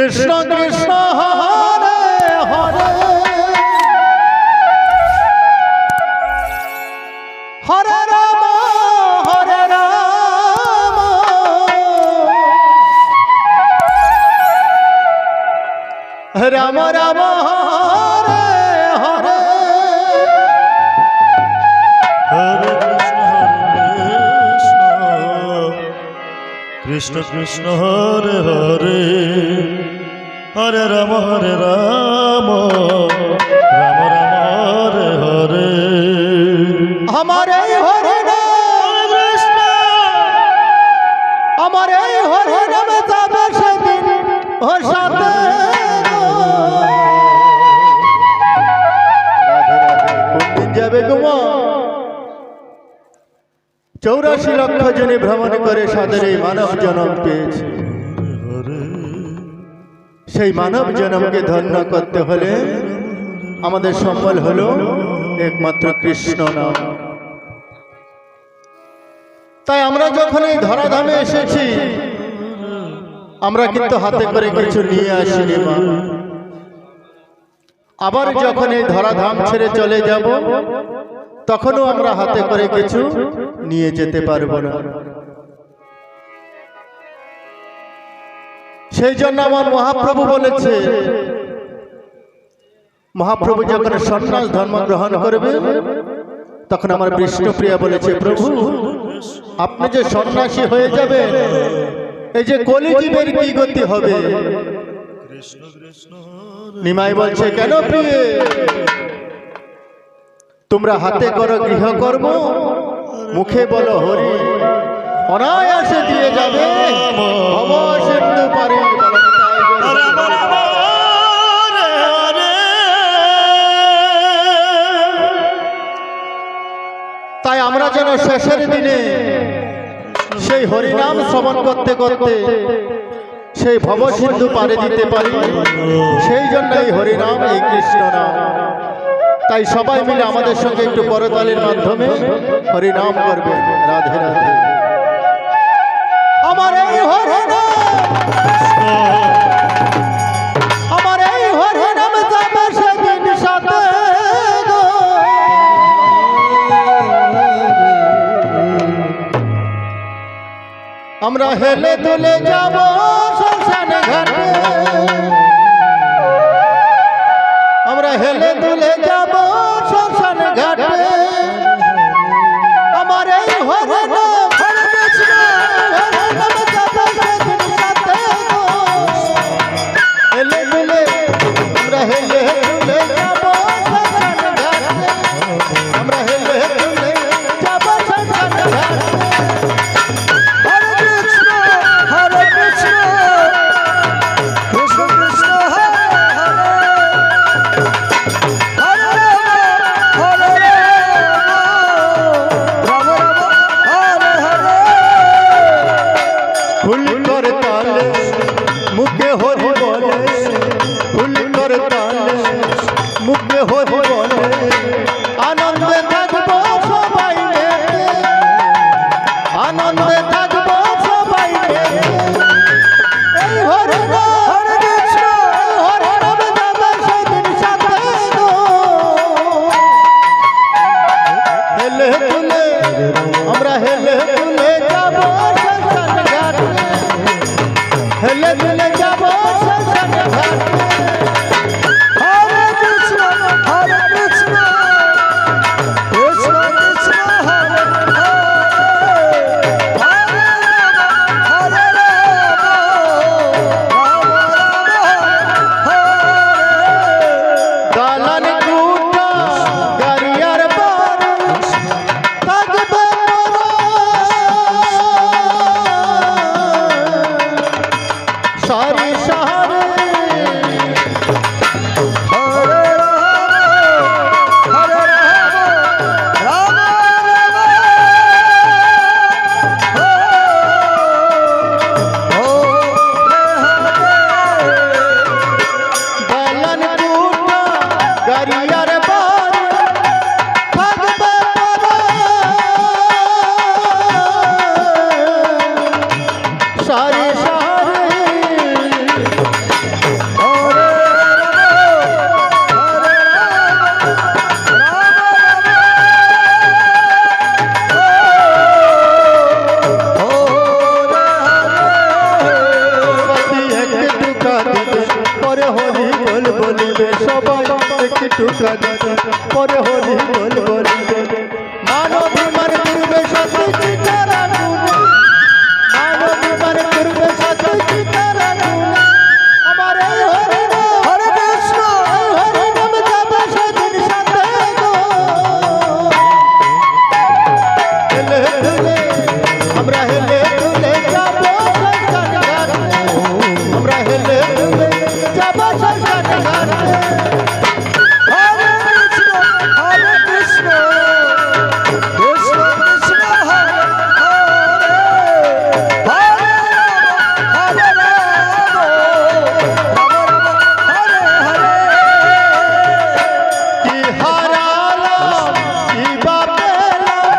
কৃষ্ণ কৃষ্ণ হরে হরে হরে রাম রাম রাম হরে হরে হরে কৃষ্ণ কৃষ্ণ হরে হরে হরে রাম রাম রাম হরে হরে আমার এই হরে নাম কৃষ্ণ আমার এই হরে নাম যাবে সেদিন ও সাথে যাবে গুমা 84 লক্ষ জনে ভ্রমণ করে সাদের এই মানব জন্ম পেয়েছে। সেই মানব জন্মকে ধন্য করতে হলে আমাদের সম্বল হলো একমাত্র কৃষ্ণ নাম। তাই আমরা যখন এই ধরাধামে এসেছি আমরা কিন্তু হাতে করে কিছু নিয়ে আসিনি মা। আবার যখন এই ধরাধাম ছেড়ে চলে যাব তখনও আমরা হাতে করে কিছু নিয়ে যেতে পারবো না। সেই জন্য আমার মহাপ্রভু বলেছে, মহাপ্রভু যখন সন্ন্যাস ধর্ম গ্রহণ করবে তখন আমার বিষ্ণুপ্রিয়া বলেছে, প্রভু আপনি যে সন্ন্যাসী হয়ে যাবেন এই যে কলিজীবের কি গতি হবে? নিমাই বলছে, কেন প্রিয়ে তোমরা হাতে করো গৃহকর্ম, মুখে বলো হরি, অনায়াসে দিয়ে যাবে ভব সিন্ধু পারে। তাই আমরা যেন শেষের দিনে সেই হরিনাম শ্রবণ করতে করতে সেই ভব সিন্ধু পারে দিতে পারি, সেই জন্য এই হরিনাম, এই কৃষ্ণ নাম। তাই সবাই মিলে আমাদের সঙ্গে একটু করতালির মাধ্যমে হরিনাম করবেন। রাধে রাধে। আমার এই হরিনাম, আমার এই হরিনাম যাবে সেদিন সাথে গো। আমরা হেলে দুলে যাব শ্মশান ঘাটে, আমরা হেলে দুলে যাব শ্মশান ঘাটে। আমার এই হরিনাম হরে কৃষ্ণ হরিনাম যাবে সেদিন সাথে গো। হেলে দুলে আমরা হেলে দুলে যাব শ্মশান ঘাটে, আমরা হেলে দুলে যাব শ্মশান ঘাটে। দেবে সবাই একটু কাঁদিতে পরে হরি বল বলবে মানব মান করবে সাথে চিতার আগুনে মানব মান করবে সাথে চিতার আগুনে আমার এই হরি কৃষ্ণ হরি নাম যাবে সেদিন সাথে গো হেলে দুলে আমরা হেলে দুলে যাব শ্মশান ঘাটে আমরা হেলে দুলে যাব শ্মশান ঘাটে Hare Krishna, Krishna Krishna, Hare Hare, Hare Rama, Hare Hare. কি হারালাম কি বা পেলাম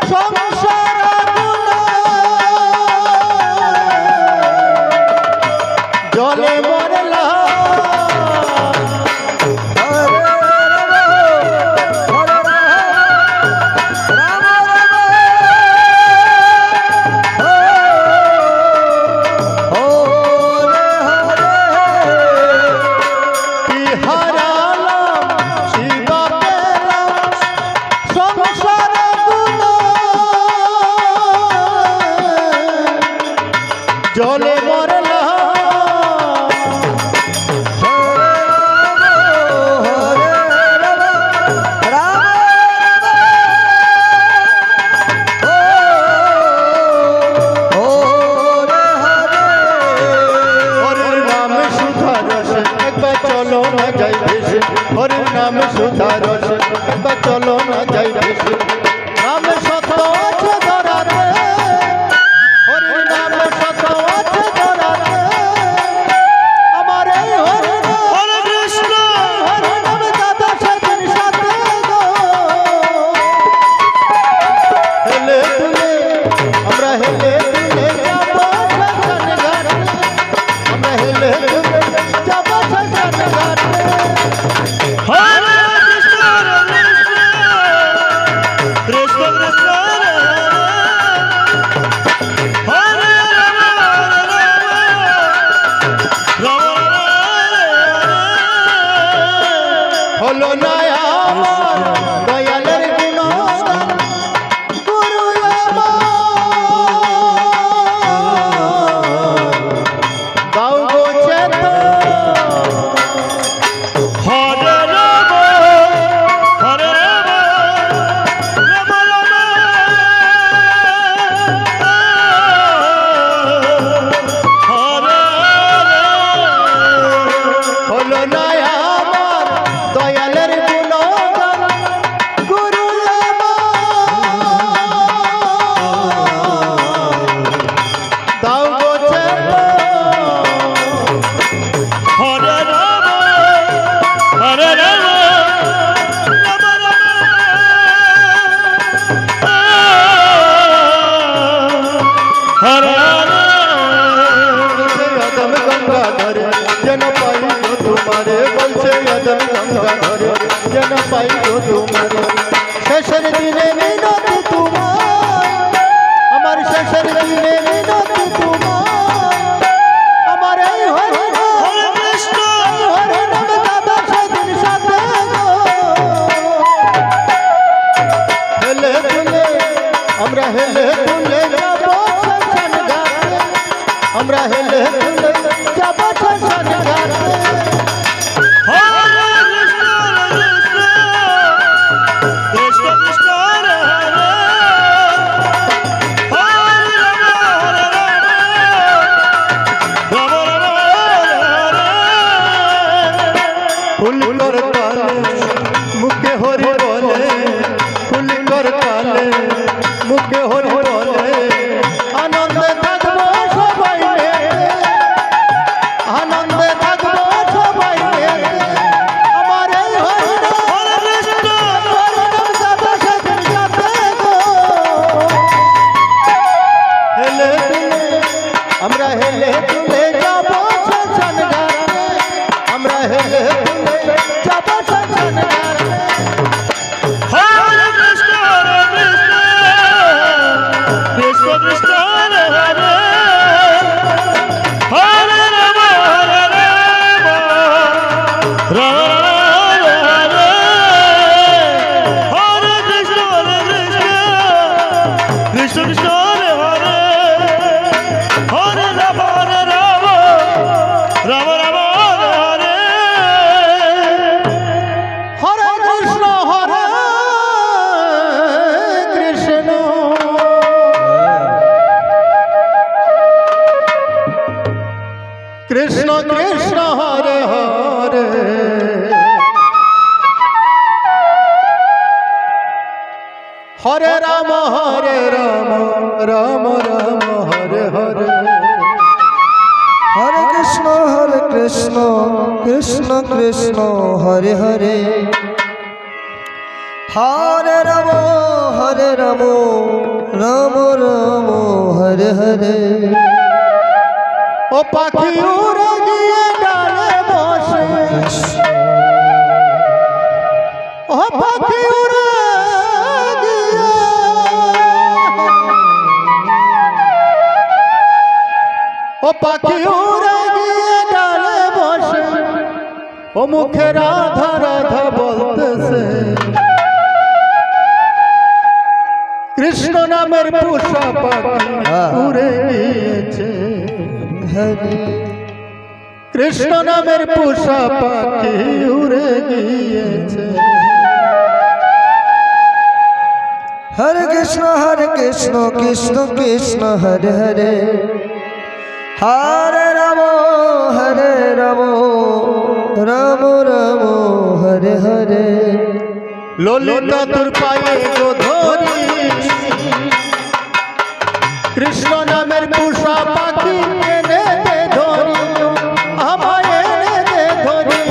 সংসার আগুনে জলে মরলাম কি হারালাম কি বা পেলাম সংসার আগুনে জলে মরলাম হরির নাম সুধা রসে একবার চলো না যাই ভেসে হরির নাম সুধা রসে একবার চলো না যাই ভেসে নাম সত্য আছে ধরাতে হরির নাম সত্য আছে ধরাতে আমার এই হরি হরে কৃষ্ণ হরি নাম যাবে সেদিন সাথে গো হেলে দুলে আমরা হেলে দুলে যাব শ্মশান ঘাটে আমরা হেলে দুলে যাব শ্মশান ঘাটে হরে কৃষ্ণ কৃষ্ণ কৃষ্ণ হরে রাম রাম হলো না আমার দয়ালের গুণগান গুরু আমার গাও গো চেতন হরে রাম হরে রাম রাম রাম হরে হলো না আমার দয়ালের গুণগান গুরু আমার গাও গো চেতন হরে রাম হরে রাম রাম রাম হরে বলছে অদম গঙ্গাধরে যেন পাই গো তোমারে বলছে অদম গঙ্গাধরে যেন পাই গো তোমারে শেষের দিনে মিনতি তোমার আমার শেষের দিনে মিনতি তোমার আমার এই হরি হরে কৃষ্ণ হরি নাম যাবে সেদিন সাথে গো হেলে দুলে আমরা হেলে দুলে যাব শ্মশান ঘাটে আমরা হেলে দুলে যাব শ্মশান ঘাটে হরে কৃষ্ণ কৃষ্ণ কৃষ্ণ কৃষ্ণ হরে হরে হরে রাম রাম রাম ফুল কর তালে মুখে হরি বলে ফুল কর তালে মুখে হরি বলে আনন্দে থাকবো সবাই মিলে আনন্দে থাকবো সবাই মিলে আমার এই হরি নাম হরে কৃষ্ণ হরি নাম যাবে সেদিন সাথে গো হেলে দুলে আমরা হেলে দুলে যাব শ্মশান ঘাটে আমরা হেলে দুলে যাব শ্মশান ঘাটে হরে কৃষ্ণ কৃষ্ণ কৃষ্ণ হরে হরে হরে রাম কৃষ্ণ কৃষ্ণ হরে হরে হরে রাম রাম রাম হরে হরে হরে কৃষ্ণ কৃষ্ণ কৃষ্ণ কৃষ্ণ হরে হরে হরে রাম রাম রাম হরে হরে হরে কৃষ্ণ কৃষ্ণ কৃষ্ণ হরে হরে হরে রাম রাম রাম হরে হরে ও পাখি উড়ে গিয়ে ডালে বসে ও পাখি উড়ে গিয়ে ও পাখি উড়ে গিয়ে ডালে বসে ও মুখে রাধা রাধা বলতেছে কৃষ্ণ নামের পোষা পাখি উড়ে গিয়েছে হরে কৃষ্ণ নামের পোষা পাখি উড়ে গিয়েছে হরে কৃষ্ণ কৃষ্ণ কৃষ্ণ হরে হরে হরে রাম রাম রাম হরে হরে ললিতা তোর পায়ে গো ধরি কৃষ্ণ নামের পোষা পাখি এনে দে ধরি আমায় এনে দে ধরি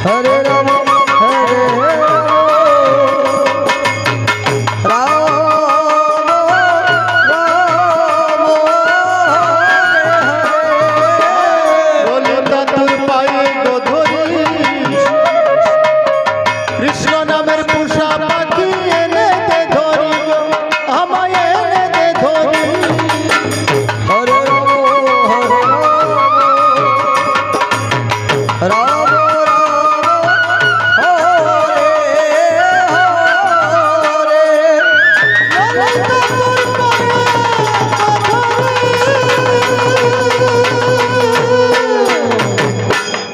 হরে রাম রাম ললিতা তোর পায়ে গো ধরি কৃষ্ণ নামের পোষা পাখি এনে দে ধরি আমায় এনে দে ধরি হরে রাম রাম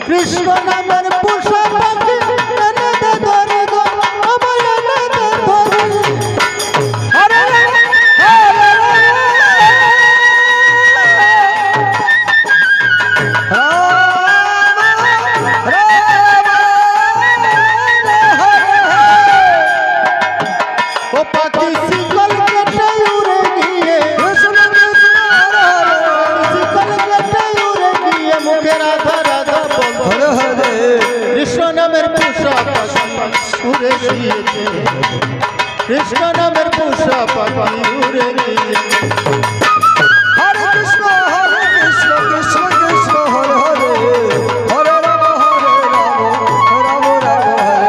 কৃষ্ণ নামের পোষা পাখি এনে দে ধরি গো আমায় এনে দে ধরি হরে ও পাখি শিকল কেটে উড়ে গিয়ে শিকল কেটে উড়ে গিয়ে মুখে রাধা রাধা বল হরে হরে কৃষ্ণ নামের পোষা পাখি উড়ে গিয়েছে কৃষ্ণ নামের পোষা পাখি উড়ে গিয়েছে হরে কৃষ্ণ কৃষ্ণ কৃষ্ণ হরে হরে হরে রাম রাম রাম হরে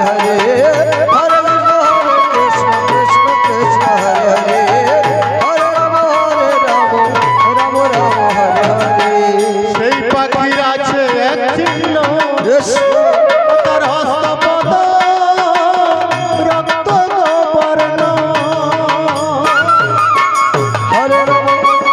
হরে হরে কৃষ্ণ কৃষ্ণ কৃষ্ণ হরে হরে হরে রাম রাম রাম হরে হরে সেই পাখির আছে এক চিহ্ন কৃষ্ণ তার হস্তপদ রক্ত বর্ণ হরে রাম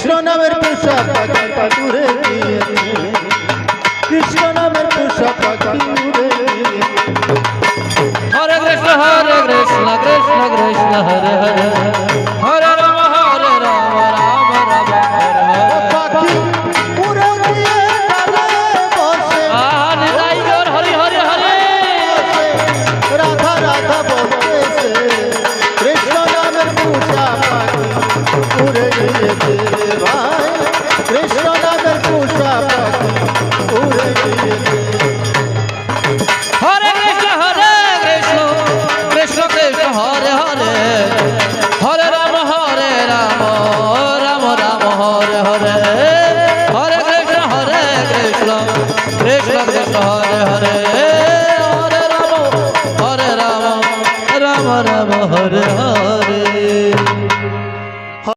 কৃষ্ণ নামের পোষা পাখি উড়ে গিয়েছে, কৃষ্ণ নামের পোষা পাখি উড়ে গিয়েছে। হরে কৃষ্ণ কৃষ্ণ কৃষ্ণ হরে হরে হরে রাম রাম রাম হরে হরে। পাখি উড়ে গিয়ে ডালে বসে, হরে টাইগার হরে হরে হরে। রাধা রাধা বলতেছে, কৃষ্ণ নামের পোষা পাখি উড়ে গিয়েছে রে ভাই, কৃষ্ণ নামের পোষা পাখি উড়ে গিয়েছে। হরে কৃষ্ণ হরে